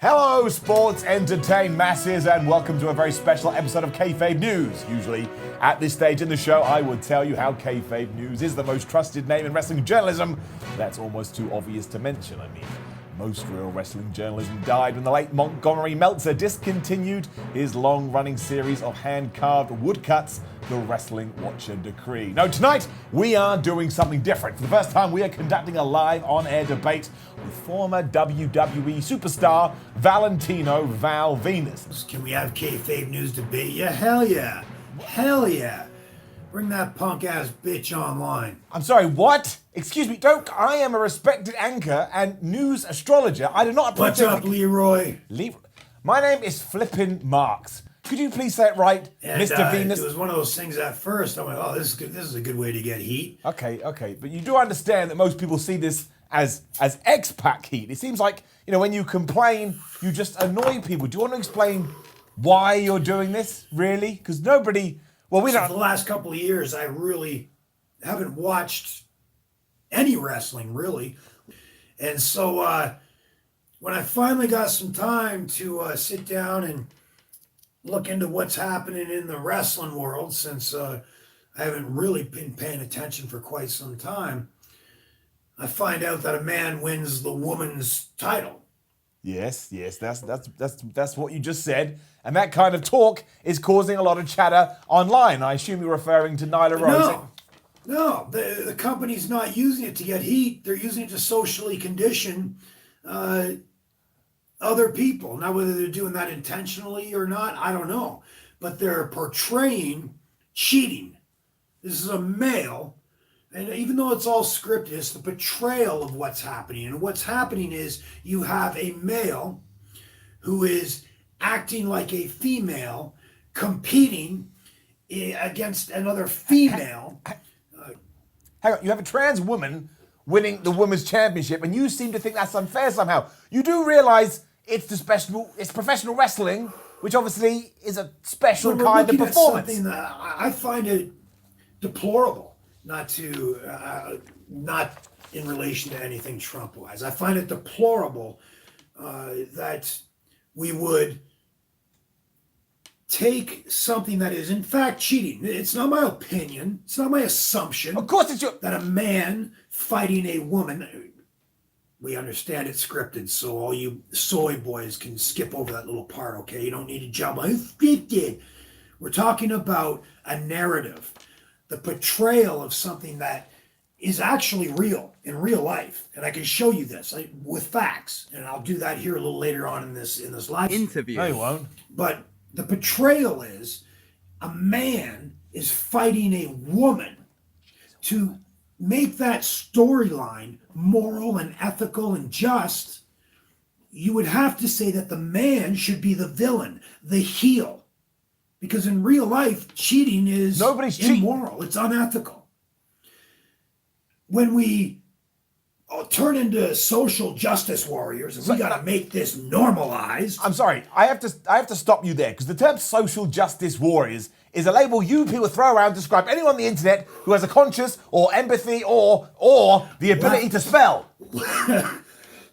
Hello, sports entertain masses, and welcome to a very special episode of Kayfabe News. Usually, at this stage in the show, I would tell you how Kayfabe News is the most trusted name in wrestling journalism. That's almost too obvious to mention. Most real wrestling journalism died when the late Montgomery Meltzer discontinued his long-running series of hand-carved woodcuts, the Wrestling Watcher Decree. No, tonight we are doing something different. For the first time, we are conducting a live on-air debate with former WWE superstar Val Venis. Can we have Kayfabe News debate? Yeah, hell yeah. Hell yeah. Bring that punk-ass bitch online. I'm sorry, what? Excuse me, I am a respected anchor and news astrologer. I do not... What's up, Leroy? My name is Flippin' Marks. Could you please say it right, and, Mr. Venus? It was one of those things at first. I went, oh, this is good. This is a good way to get heat. Okay. But you do understand that most people see this as X-Pac heat. It seems like, when you complain, you just annoy people. Do you want to explain why you're doing this, really? Because nobody... Well, we don't... For the last couple of years, I really haven't watched any wrestling, really. And so when I finally got some time to sit down and look into what's happening in the wrestling world, since I haven't really been paying attention for quite some time, I find out that a man wins the woman's title. Yes, that's what you just said. And that kind of talk is causing a lot of chatter online. I assume you're referring to Nyla Rose. No, the company's not using it to get heat. They're using it to socially condition other people. Now, whether they're doing that intentionally or not, I don't know. But they're portraying cheating. This is a male, and even though it's all scripted, it's the portrayal of what's happening. And what's happening is you have a male who is acting like a female, competing against another female. Hang on, you have a trans woman winning the women's championship, and you seem to think that's unfair somehow. You do realize it's professional wrestling, which obviously is a special kind of performance. Something that I find it deplorable, not in relation to anything Trump-wise. I find it deplorable that we would take something that is in fact cheating. It's not my opinion. It's not my assumption. Of course it's your... That a man fighting a woman, we understand it's scripted, so all you soy boys can skip over that little part, okay? You don't need to jump on it's scripted. We're talking about a narrative, the portrayal of something that is actually real, in real life. And I can show you this with facts, and I'll do that here a little later on in this live interview. No, you won't. But the portrayal is a man is fighting a woman. To make that storyline moral and ethical and just, you would have to say that the man should be the villain, the heel. Because in real life, cheating is immoral. It's unethical. When we turn into social justice warriors, and we got to make this normalized. I'm sorry, I have to stop you there, because the term social justice warriors is a label you people throw around to describe anyone on the internet who has a conscience or empathy or the ability to spell.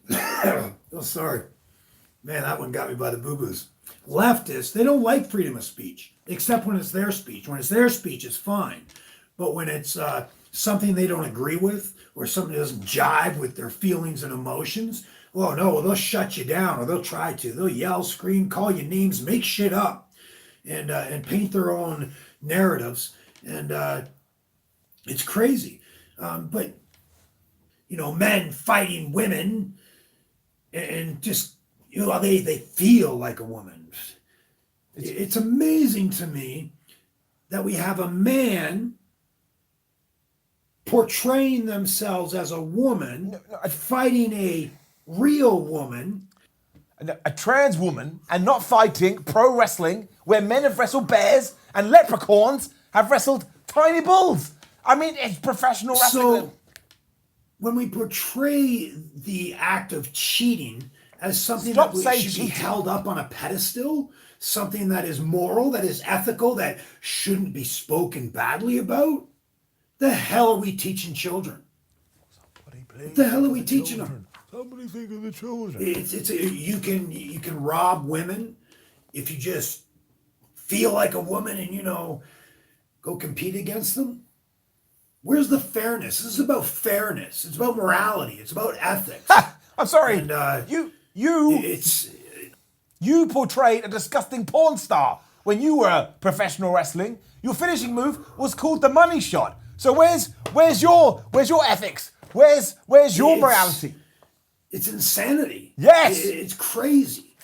Oh, sorry. Man, that one got me by the boo-boos. Leftists, they don't like freedom of speech, except when it's their speech. When it's their speech, it's fine. But when it's something they don't agree with, or something that doesn't jive with their feelings and emotions, well, no, they'll shut you down, or they'll try to. They'll yell, scream, call you names, make shit up, and paint their own narratives. And it's crazy. But, men fighting women and just, they feel like a woman. It's amazing to me that we have a man portraying themselves as a woman, fighting a real woman. A trans woman, and not fighting pro wrestling, where men have wrestled bears and leprechauns have wrestled tiny bulls. I mean, it's professional wrestling. So, when we portray the act of cheating as something that should be held up on a pedestal, something that is moral, that is ethical, that shouldn't be spoken badly about, the hell are we teaching children? What the hell are we teaching them? Somebody think of the children. You can rob women if you just feel like a woman and go compete against them. Where's the fairness? This is about fairness. It's about morality. It's about ethics. I'm sorry. And you portrayed a disgusting porn star when you were professional wrestling. Your finishing move was called the money shot. So where's your ethics? Where's your morality? It's insanity. Yes. It's crazy.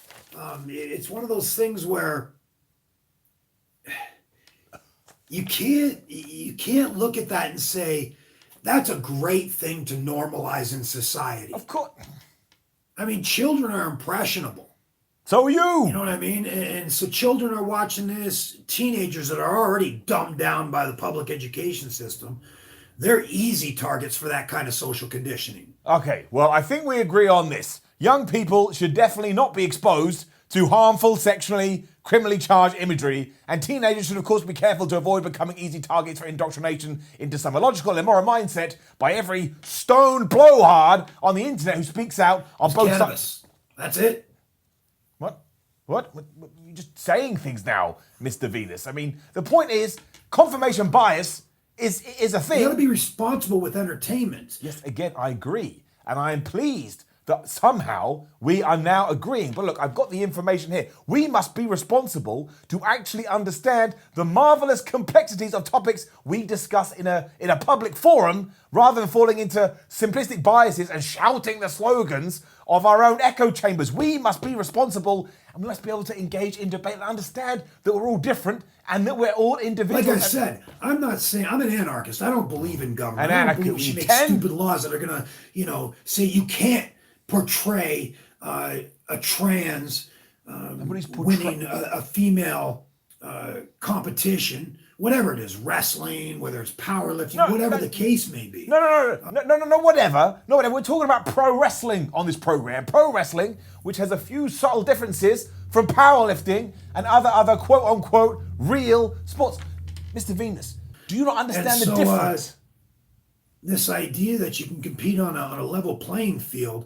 It's one of those things where you can't look at that and say that's a great thing to normalize in society. Of course. I mean, children are impressionable. So are you. You know what I mean? And so children are watching this. Teenagers that are already dumbed down by the public education system, they're easy targets for that kind of social conditioning. Okay, well, I think we agree on this. Young people should definitely not be exposed to harmful, sexually, criminally charged imagery, and teenagers should, of course, be careful to avoid becoming easy targets for indoctrination into some illogical and immoral mindset by every stone blowhard on the internet who speaks out on both sides. That's it. What? You're just saying things now, Mr. Venus. I mean, the point is, confirmation bias is a thing. You got to be responsible with entertainment. Yes, again, I agree. And I am pleased that somehow we are now agreeing. But look, I've got the information here. We must be responsible to actually understand the marvelous complexities of topics we discuss in a public forum, rather than falling into simplistic biases and shouting the slogans of our own echo chambers. We must be responsible, and we must be able to engage in debate and understand that we're all different and that we're all individuals. Like I said, I'm not saying I'm an anarchist. I don't believe in government. An I don't believe we should make stupid laws that are gonna, say you can't portray a trans winning a female competition, whatever it is, wrestling, whether it's powerlifting, whatever the case may be. No, whatever. No, whatever. We're talking about pro wrestling on this program. Pro wrestling, which has a few subtle differences from powerlifting and other quote-unquote real sports. Mr. Venus, do you not understand the difference? This idea that you can compete on a level playing field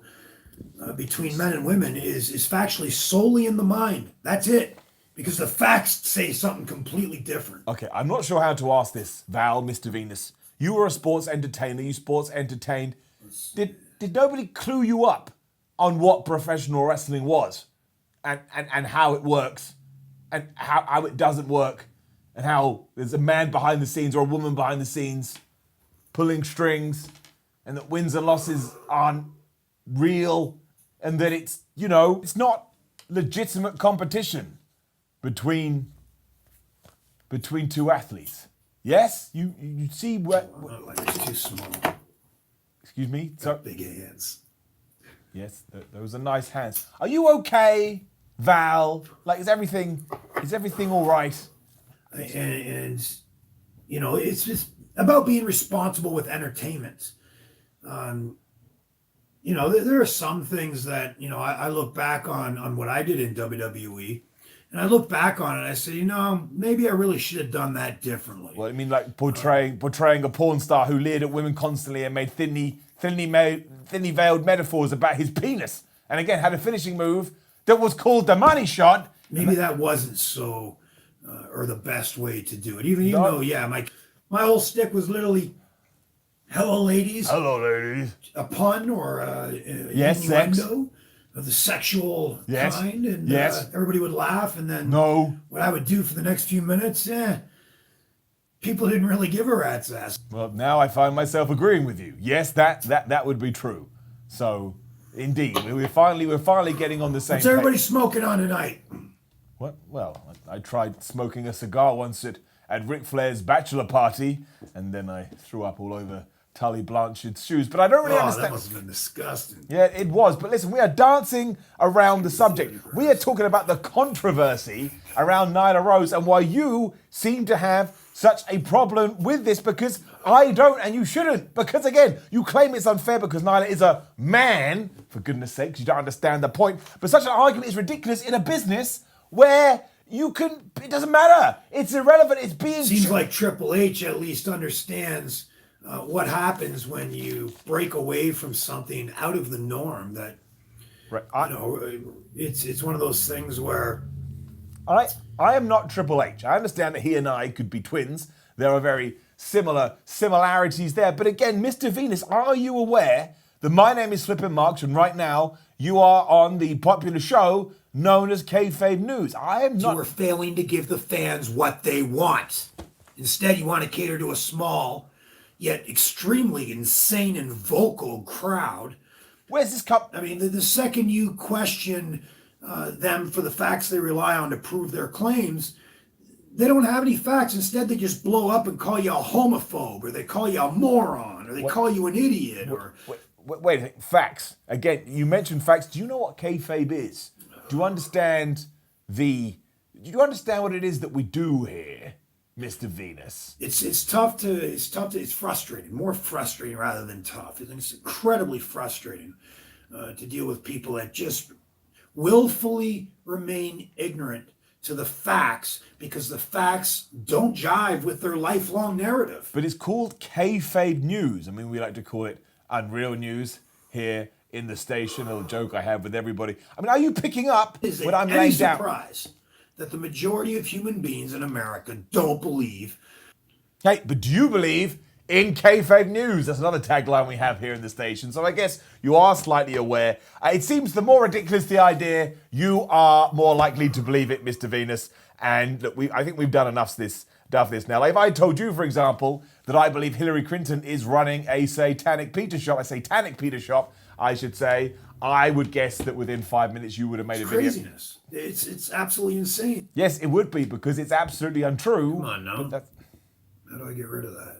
between men and women is factually solely in the mind. That's it. Because the facts say something completely different. Okay, I'm not sure how to ask this, Val, Mr. Venus. You were a sports entertainer. You sports entertained. Did nobody clue you up on what professional wrestling was and how it works and how it doesn't work and how there's a man behind the scenes or a woman behind the scenes pulling strings and that wins and losses aren't real and that it's not legitimate competition between two athletes? Yes? You see what... It's too small. Excuse me? So, big hands. Yes, those are nice hands. Are you okay, Val? Like, is everything all right? And it's just about being responsible with entertainment. There are some things that, I look back on what I did in WWE. And I look back on it and I say, maybe I really should have done that differently. Well, I mean, like portraying a porn star who leered at women constantly and made thinly veiled metaphors about his penis. And again, had a finishing move that was called the money shot. Maybe that wasn't so, or the best way to do it. Even though, my whole stick was literally, hello, ladies. Hello, ladies. A pun or yes, innuendo. Of the sexual kind, and everybody would laugh, and then what I would do for the next few minutes, people didn't really give a rat's ass. Well, now I find myself agreeing with you. Yes, that would be true. So, indeed, we're finally getting on the same page. What's everybody smoking on tonight? What? Well, I tried smoking a cigar once at Ric Flair's bachelor party, and then I threw up all over Tully Blanchard's shoes, but I don't really understand. That must have been disgusting. Yeah, it was. But listen, we are dancing around the subject. We are talking about the controversy around Nyla Rose and why you seem to have such a problem with this, because I don't and you shouldn't. Because again, you claim it's unfair because Nyla is a man. For goodness sakes, you don't understand the point. But such an argument is ridiculous in a business where it doesn't matter. It's irrelevant. It's being... Seems like Triple H at least understands what happens when you break away from something out of the norm. That Right. it's one of those things where I am not Triple H. I understand that he and I could be twins. There are very similarities there. But again, Mr. Venus, are you aware that my name is Flippin' Marks and right now you are on the popular show known as Kayfabe News? I am not. you are failing to give the fans what they want. Instead, you want to cater to a small, yet extremely insane and vocal crowd. Where's this cup? I mean, the second you question them for the facts they rely on to prove their claims, they don't have any facts. Instead, they just blow up and call you a homophobe, or they call you a moron, or they call you an idiot, or... Wait a minute. Facts. Again, you mentioned facts. Do you know what kayfabe is? Do you understand what it is that we do here, Mr. Venus? It's frustrating, more frustrating rather than tough. It's incredibly frustrating to deal with people that just willfully remain ignorant to the facts because the facts don't jive with their lifelong narrative. But it's called Kayfabe News. I mean, we like to call it Unreal News here in the station, a little joke I have with everybody. I mean, are you picking up what I'm laying down? Any surprise that the majority of human beings in America don't believe? Hey, but do you believe in Kayfabe News? That's another tagline we have here in the station. So I guess you are slightly aware. It seems the more ridiculous the idea, you are more likely to believe it, Mr. Venus. And look, I think we've done enough of this now. Like if I told you, for example, that I believe Hillary Clinton is running a satanic Peter shop, I should say, I would guess that within 5 minutes you would have made a video. Craziness. It's absolutely insane. Yes, it would be because it's absolutely untrue. Come on now. How do I get rid of that?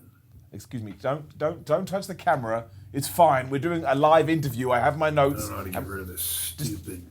Excuse me. Don't touch the camera. It's fine. We're doing a live interview. I have my notes. I don't know how to get rid of this stupid...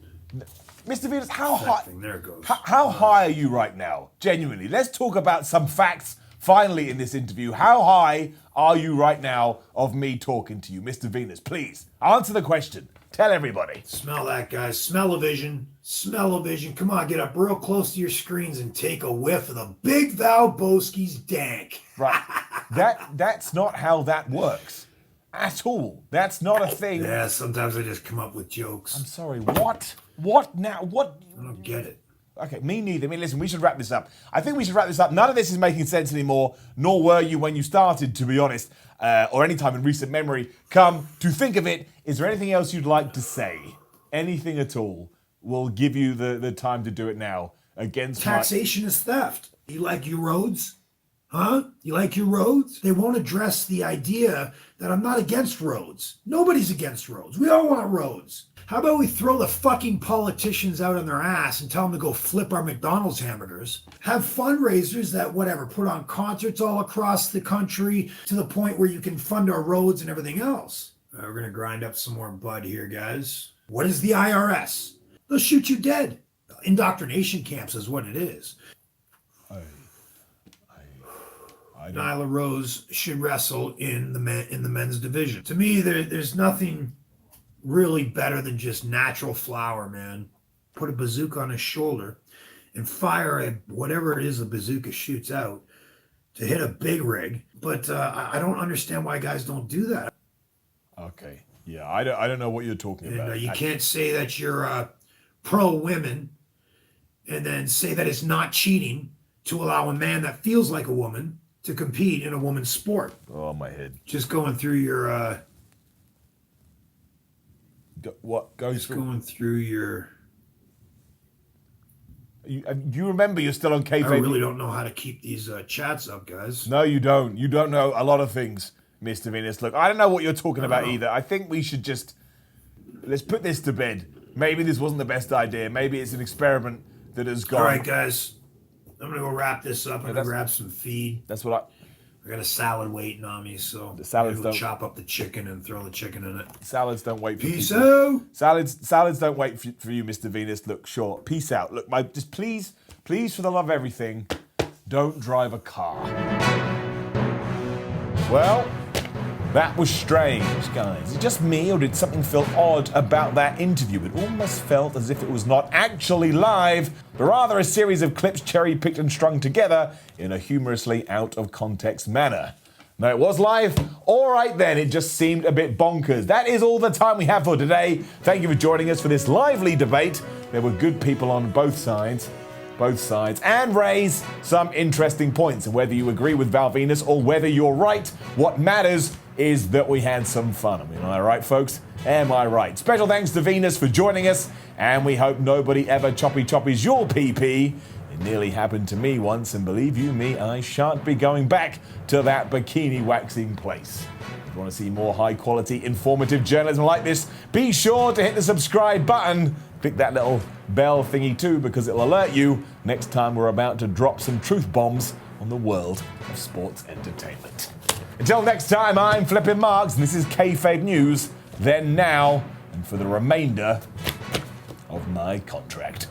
Mr. Venus, how high? There it goes. How high are you right now? Genuinely, let's talk about some facts. Finally, in this interview, how high are you right now of me talking to you, Mr. Venus? Please answer the question. Tell everybody. Smell that, guys. Smell-o-vision. Smell-o-vision. Come on, get up real close to your screens and take a whiff of the Big Val Boski's dank. Right. That's not how that works at all. That's not a thing. Yeah, sometimes I just come up with jokes. I'm sorry. What? What now? What? I don't get it. Okay, me neither. I mean, listen, we should wrap this up. I think we should wrap this up. None of this is making sense anymore, nor were you when you started, to be honest, or any time in recent memory. Come to think of it, is there anything else you'd like to say? Anything at all? We'll give you the time to do it now. Taxation is theft. You like your roads? Huh? You like your roads? They won't address the idea that I'm not against roads. Nobody's against roads. We all want roads. How about we throw the fucking politicians out on their ass and tell them to go flip our McDonald's hamburgers? Have fundraisers that, put on concerts all across the country to the point where you can fund our roads and everything else. We're going to grind up some more bud here, guys. What is the IRS? They'll shoot you dead. Indoctrination camps is what it is. Nyla Rose should wrestle in the men's division. To me, there's nothing really better than just natural flower, man. Put a bazooka on his shoulder and fire whatever it is the bazooka shoots out to hit a big rig. But I don't understand why guys don't do that. Okay. Yeah, I don't know what you're talking about. You can't say that you're pro-women and then say that it's not cheating to allow a man that feels like a woman to compete in a woman's sport. Oh, my head. Just going through your... Going through your... You remember you're still on Kayfabe. I really don't know how to keep these chats up, guys. No, you don't. You don't know a lot of things, Mr. Venus. Look, I don't know what you're talking about either. I think we should just... Let's put this to bed. Maybe this wasn't the best idea. Maybe it's an experiment that has gone... All right, guys. I'm going to go wrap this up. I'm going to grab some feed. That's what I got a salad waiting on me, so the salads don't chop up the chicken and throw the chicken in it. Salads don't wait for Peace out. Salads don't wait for you, Mr. Venus. Look, sure. Peace out. Look, just please, for the love of everything, don't drive a car. Well, that was strange, guys. Is it just me, or did something feel odd about that interview? It almost felt as if it was not actually live, but rather a series of clips cherry-picked and strung together in a humorously out-of-context manner. Now, it was live All right then, it just seemed a bit bonkers. That is all the time we have for today. Thank you for joining us for this lively debate. There were good people on both sides, and raise some interesting points. And whether you agree with Val Venis or whether you're right, what matters is that we had some fun. I mean, am I right, folks? Am I right? Special thanks to Venus for joining us, and we hope nobody ever choppies your PP. It nearly happened to me once, and believe you me, I shan't be going back to that bikini waxing place. If you want to see more high-quality, informative journalism like this, be sure to hit the subscribe button. Click that little bell thingy too, because it'll alert you next time we're about to drop some truth bombs on the world of sports entertainment. Until next time, I'm Flippin' Marks, and this is Kayfabe News, then, now, and for the remainder of my contract.